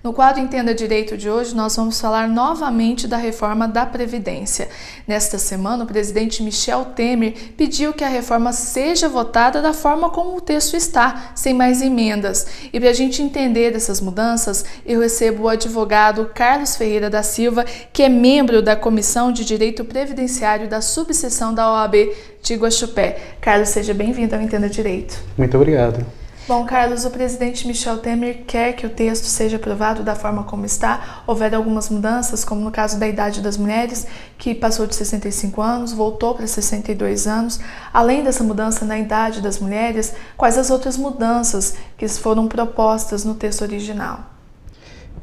No quadro Entenda Direito de hoje, nós vamos falar novamente da reforma da Previdência. Nesta semana, o presidente Michel Temer pediu que a reforma seja votada da forma como o texto está, sem mais emendas. E para a gente entender dessas mudanças, eu recebo o advogado Carlos Ferreira da Silva, que é membro da Comissão de Direito Previdenciário da subseção da OAB de Guaxupé. Carlos, seja bem-vindo ao Entenda Direito. Muito obrigado. Bom, Carlos, o presidente Michel Temer quer que o texto seja aprovado da forma como está. Houveram algumas mudanças, como no caso da idade das mulheres, que passou de 65 anos, voltou para 62 anos. Além dessa mudança na idade das mulheres, quais as outras mudanças que foram propostas no texto original?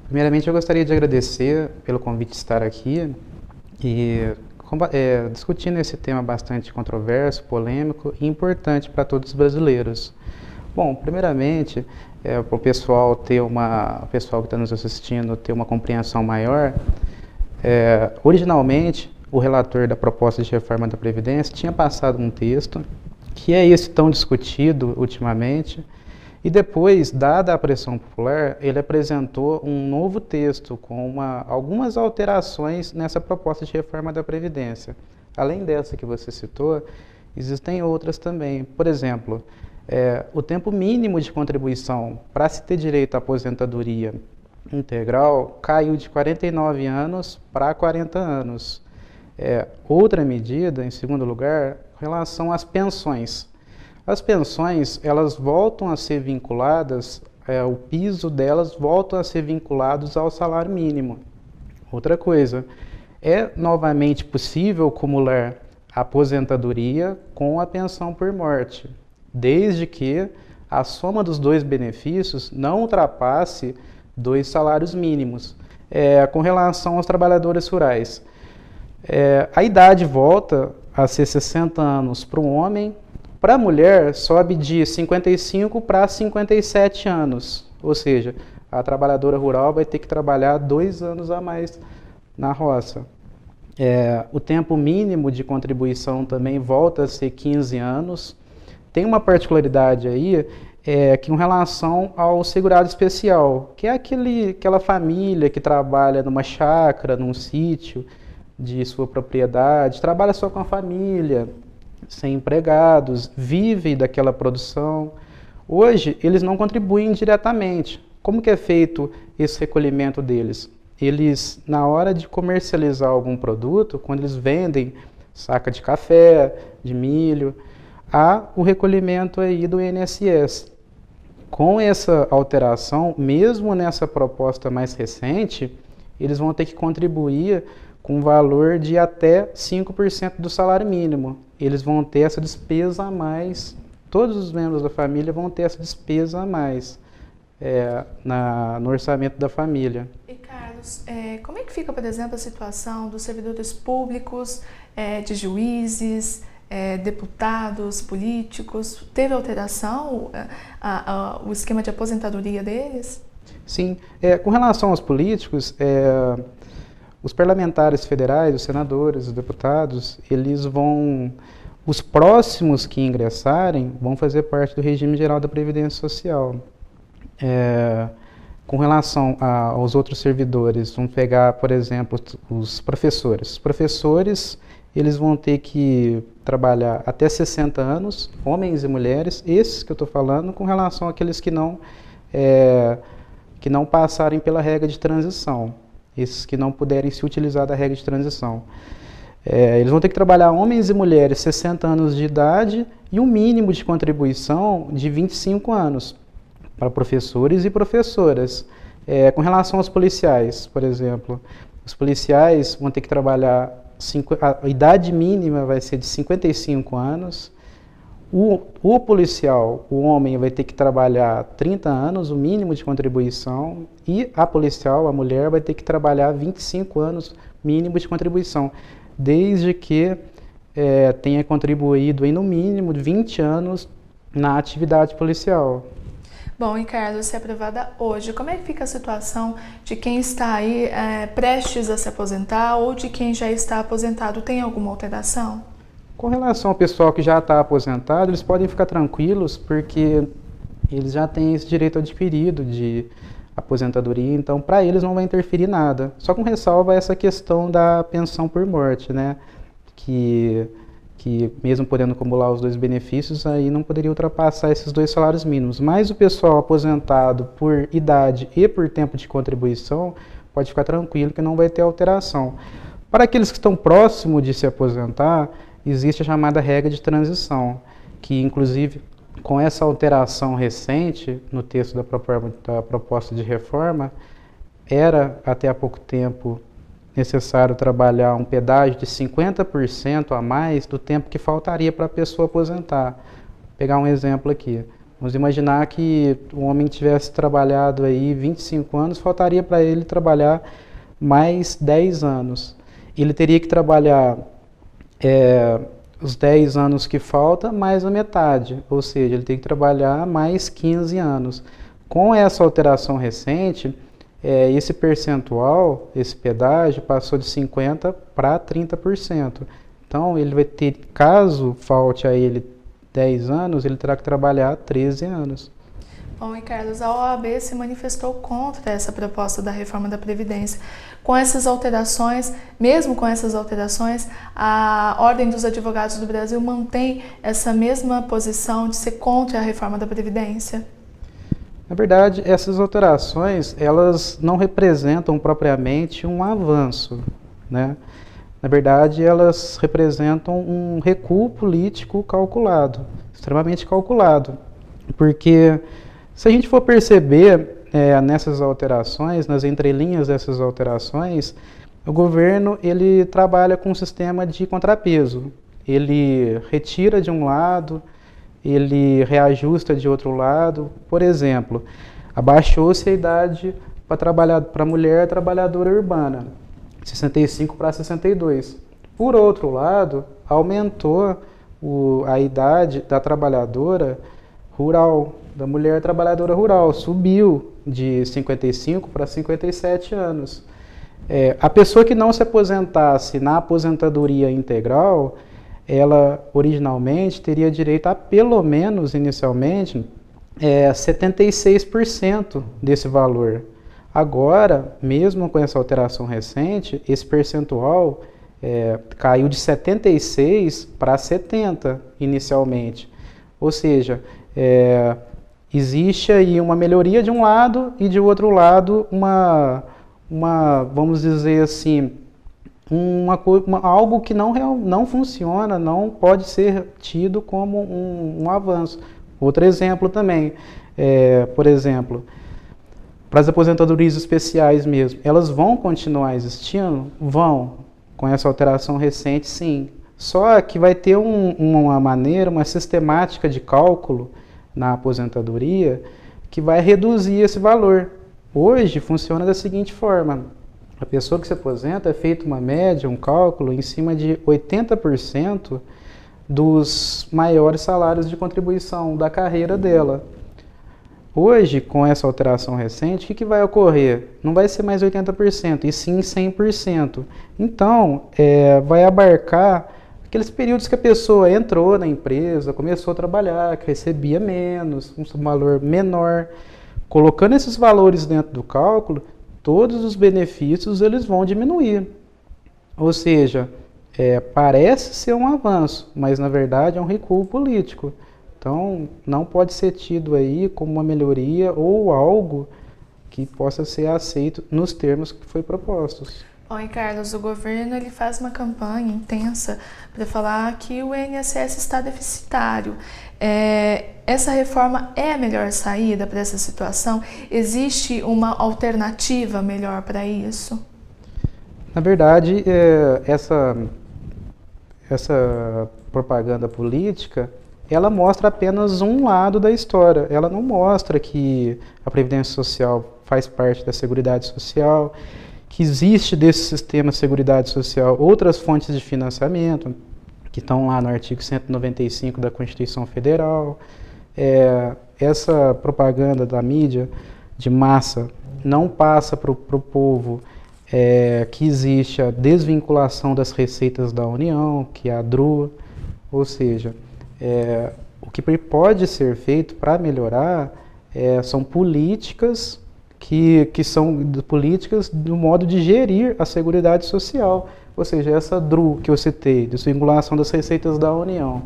Primeiramente, eu gostaria de agradecer pelo convite de estar aqui e discutindo esse tema bastante controverso, polêmico e importante para todos os brasileiros. Bom, primeiramente, para o pessoal que está nos assistindo ter uma compreensão maior, originalmente o relator da proposta de reforma da Previdência tinha passado um texto, que é esse tão discutido ultimamente, e depois, dada a pressão popular, ele apresentou um novo texto com algumas alterações nessa proposta de reforma da Previdência. Além dessa que você citou, existem outras também. Por exemplo, o tempo mínimo de contribuição para se ter direito à aposentadoria integral caiu de 49 anos para 40 anos. Outra medida, em segundo lugar, com relação às pensões. As pensões, elas voltam a ser vinculadas, o piso delas volta a ser vinculados ao salário mínimo. Outra coisa, é novamente possível acumular a aposentadoria com a pensão por morte, desde que a soma dos dois benefícios não ultrapasse 2 salários mínimos. Com relação aos trabalhadores rurais, a idade volta a ser 60 anos para um homem, para a mulher sobe de 55 para 57 anos, ou seja, a trabalhadora rural vai ter que trabalhar 2 anos a mais na roça. O tempo mínimo de contribuição também volta a ser 15 anos. Tem uma particularidade aí, que em relação ao segurado especial, que é aquela família que trabalha numa chácara, num sítio de sua propriedade, trabalha só com a família, sem empregados, vive daquela produção. Hoje, eles não contribuem diretamente. Como que é feito esse recolhimento deles? Eles, na hora de comercializar algum produto, quando eles vendem saca de café, de milho, há o recolhimento aí do INSS. Com essa alteração, mesmo nessa proposta mais recente, eles vão ter que contribuir com um valor de até 5% do salário mínimo. Eles vão ter essa despesa a mais, todos os membros da família vão ter essa despesa a mais no orçamento da família. E Carlos, como é que fica, por exemplo, a situação dos servidores públicos, de juízes, deputados, políticos? Teve alteração o esquema de aposentadoria deles? Sim, com relação aos políticos, os parlamentares federais, os senadores, os deputados, os próximos que ingressarem vão fazer parte do regime geral da Previdência Social. Com relação aos outros servidores, vamos pegar, por exemplo, os professores. Os professores, eles vão ter que trabalhar até 60 anos, homens e mulheres, esses que eu estou falando, com relação àqueles que não passarem pela regra de transição, esses que não puderem se utilizar da regra de transição. Eles vão ter que trabalhar homens e mulheres 60 anos de idade e um mínimo de contribuição de 25 anos para professores e professoras. Com relação aos policiais, por exemplo, os policiais vão ter que trabalhar, a idade mínima vai ser de 55 anos, o policial, o homem, vai ter que trabalhar 30 anos, o mínimo de contribuição, e a policial, a mulher, vai ter que trabalhar 25 anos, mínimo de contribuição, desde que tenha contribuído em no mínimo 20 anos na atividade policial. Bom, e Carlos, se aprovada hoje, como é que fica a situação de quem está aí prestes a se aposentar ou de quem já está aposentado? Tem alguma alteração? Com relação ao pessoal que já está aposentado, eles podem ficar tranquilos porque eles já têm esse direito adquirido de aposentadoria, então para eles não vai interferir nada. Só com ressalva essa questão da pensão por morte, né? Que mesmo podendo acumular os dois benefícios, aí não poderia ultrapassar esses 2 salários mínimos. Mas o pessoal aposentado por idade e por tempo de contribuição pode ficar tranquilo que não vai ter alteração. Para aqueles que estão próximos de se aposentar, existe a chamada regra de transição, que inclusive com essa alteração recente no texto da proposta de reforma, era até há pouco tempo necessário trabalhar um pedágio de 50% a mais do tempo que faltaria para a pessoa aposentar. Vou pegar um exemplo aqui. Vamos imaginar que o homem tivesse trabalhado aí 25 anos, faltaria para ele trabalhar mais 10 anos. Ele teria que trabalhar os 10 anos que falta mais a metade, ou seja, ele tem que trabalhar mais 15 anos. Com essa alteração recente, esse percentual, esse pedágio, passou de 50% para 30%. Então, ele vai ter, caso falte a ele 10 anos, ele terá que trabalhar 13 anos. Bom, e Carlos, a OAB se manifestou contra essa proposta da reforma da Previdência. Com essas alterações, mesmo com essas alterações, a Ordem dos Advogados do Brasil mantém essa mesma posição de ser contra a reforma da Previdência? Na verdade, essas alterações, elas não representam propriamente um avanço, né? Na verdade, elas representam um recuo político calculado, extremamente calculado, porque se a gente for perceber nessas alterações, nas entrelinhas dessas alterações, o governo ele trabalha com um sistema de contrapeso. Ele retira de um lado, ele reajusta de outro lado. Por exemplo, abaixou-se a idade para a mulher trabalhadora urbana, 65 para 62. Por outro lado, aumentou a idade da trabalhadora rural, da mulher trabalhadora rural, subiu de 55 para 57 anos. A pessoa que não se aposentasse na aposentadoria integral, ela originalmente teria direito a pelo menos, inicialmente, 76% desse valor. Agora, mesmo com essa alteração recente, esse percentual caiu de 76% para 70% inicialmente. Ou seja, existe aí uma melhoria de um lado e de outro lado vamos dizer assim, algo que não funciona, não pode ser tido como um avanço. Outro exemplo também, por exemplo, para as aposentadorias especiais mesmo, elas vão continuar existindo? Vão, com essa alteração recente, sim. Só que vai ter uma maneira, uma sistemática de cálculo na aposentadoria que vai reduzir esse valor. Hoje funciona da seguinte forma: a pessoa que se aposenta é feita uma média, um cálculo em cima de 80% dos maiores salários de contribuição da carreira dela. Hoje, com essa alteração recente, o que vai ocorrer? Não vai ser mais 80%, e sim 100%. Então, vai abarcar aqueles períodos que a pessoa entrou na empresa, começou a trabalhar, que recebia menos, um valor menor. Colocando esses valores dentro do cálculo, todos os benefícios eles vão diminuir. Ou seja, parece ser um avanço, mas na verdade é um recuo político. Então, não pode ser tido aí como uma melhoria ou algo que possa ser aceito nos termos que foi propostos. Bom, e Carlos, o governo ele faz uma campanha intensa para falar que o INSS está deficitário. Essa reforma é a melhor saída para essa situação? Existe uma alternativa melhor para isso? Na verdade, essa propaganda política, ela mostra apenas um lado da história. Ela não mostra que a Previdência Social faz parte da Seguridade Social, que existe desse sistema de Seguridade Social outras fontes de financiamento, que estão lá no artigo 195 da Constituição Federal. Essa propaganda da mídia de massa não passa para o povo que existe a desvinculação das receitas da União, que é a DRU, ou seja, o que pode ser feito para melhorar são políticas que são políticas do modo de gerir a Seguridade Social. Ou seja, essa DRU que eu citei, de vinculação das receitas da União.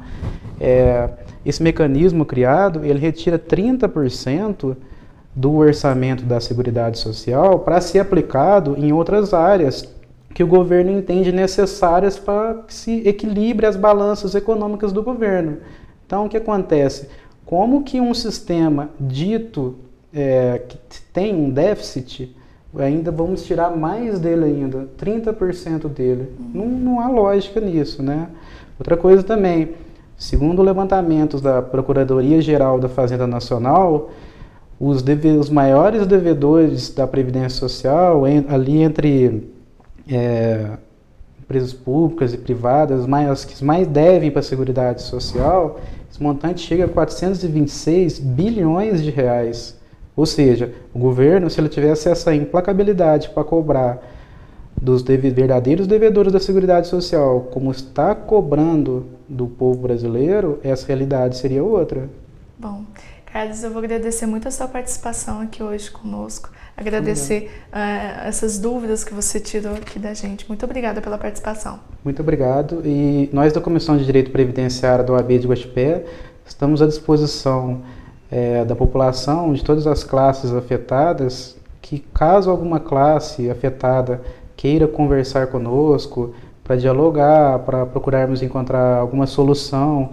Esse mecanismo criado, ele retira 30% do orçamento da Seguridade Social para ser aplicado em outras áreas que o governo entende necessárias para que se equilibre as balanças econômicas do governo. Então, o que acontece? Como que um sistema dito que tem um déficit, ainda vamos tirar mais dele ainda, 30% dele. Não há lógica nisso, né? Outra coisa também, segundo levantamentos da Procuradoria-Geral da Fazenda Nacional, os maiores devedores da Previdência Social, ali entre empresas públicas e privadas, as que mais devem para a Seguridade Social, esse montante chega a 426 bilhões de reais. Ou seja, o governo, se ele tivesse essa implacabilidade para cobrar dos verdadeiros devedores da Seguridade Social, como está cobrando do povo brasileiro, essa realidade seria outra. Bom, Carlos, eu vou agradecer muito a sua participação aqui hoje conosco, agradecer essas dúvidas que você tirou aqui da gente. Muito obrigada pela participação. Muito obrigado. E nós da Comissão de Direito Previdenciário da OAB de Guaxupé estamos à disposição da população, de todas as classes afetadas, que caso alguma classe afetada queira conversar conosco, para dialogar, para procurarmos encontrar alguma solução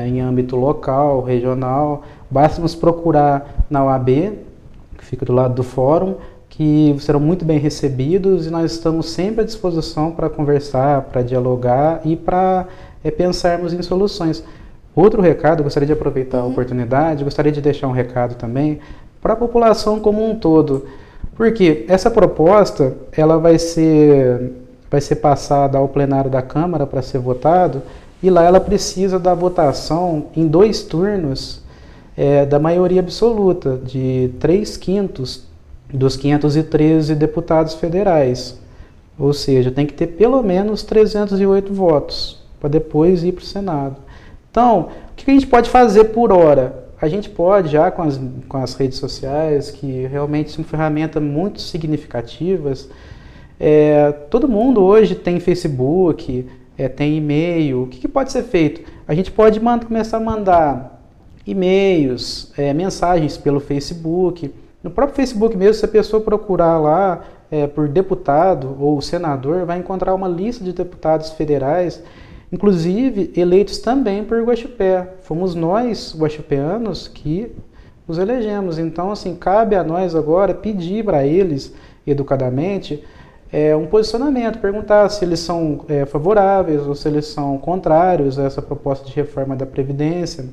em âmbito local, regional, basta nos procurar na OAB, que fica do lado do fórum, que serão muito bem recebidos e nós estamos sempre à disposição para conversar, para dialogar e para pensarmos em soluções. Outro recado, eu gostaria de aproveitar a oportunidade, gostaria de deixar um recado também para a população como um todo, porque essa proposta ela vai ser passada ao plenário da Câmara para ser votado, e lá ela precisa da votação em 2 turnos da maioria absoluta, de 3/5 dos 513 deputados federais. Ou seja, tem que ter pelo menos 308 votos para depois ir para o Senado. Então, o que a gente pode fazer por hora? A gente pode, já com as redes sociais, que realmente são ferramentas muito significativas, todo mundo hoje tem Facebook, tem e-mail. O que pode ser feito? A gente pode começar a mandar e-mails, mensagens pelo Facebook. No próprio Facebook mesmo, se a pessoa procurar lá por deputado ou senador, vai encontrar uma lista de deputados federais, inclusive eleitos também por Guaxupé. Fomos nós, guaxupeanos, que os elegemos. Então, assim, cabe a nós agora pedir para eles, educadamente, um posicionamento, perguntar se eles são favoráveis ou se eles são contrários a essa proposta de reforma da Previdência.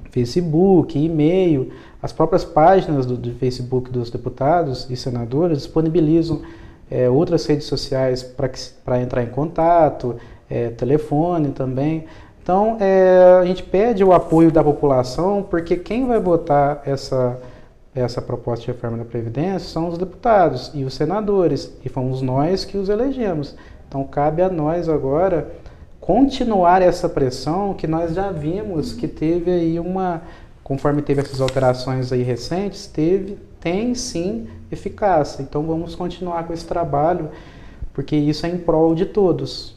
Facebook, e-mail, as próprias páginas do Facebook dos deputados e senadores disponibilizam outras redes sociais para entrar em contato, telefone também. Então, a gente pede o apoio da população, porque quem vai votar essa proposta de reforma da Previdência são os deputados e os senadores, e fomos nós que os elegemos. Então, cabe a nós agora continuar essa pressão que nós já vimos que teve aí conforme teve essas alterações aí recentes, tem sim eficácia. Então, vamos continuar com esse trabalho, porque isso é em prol de todos.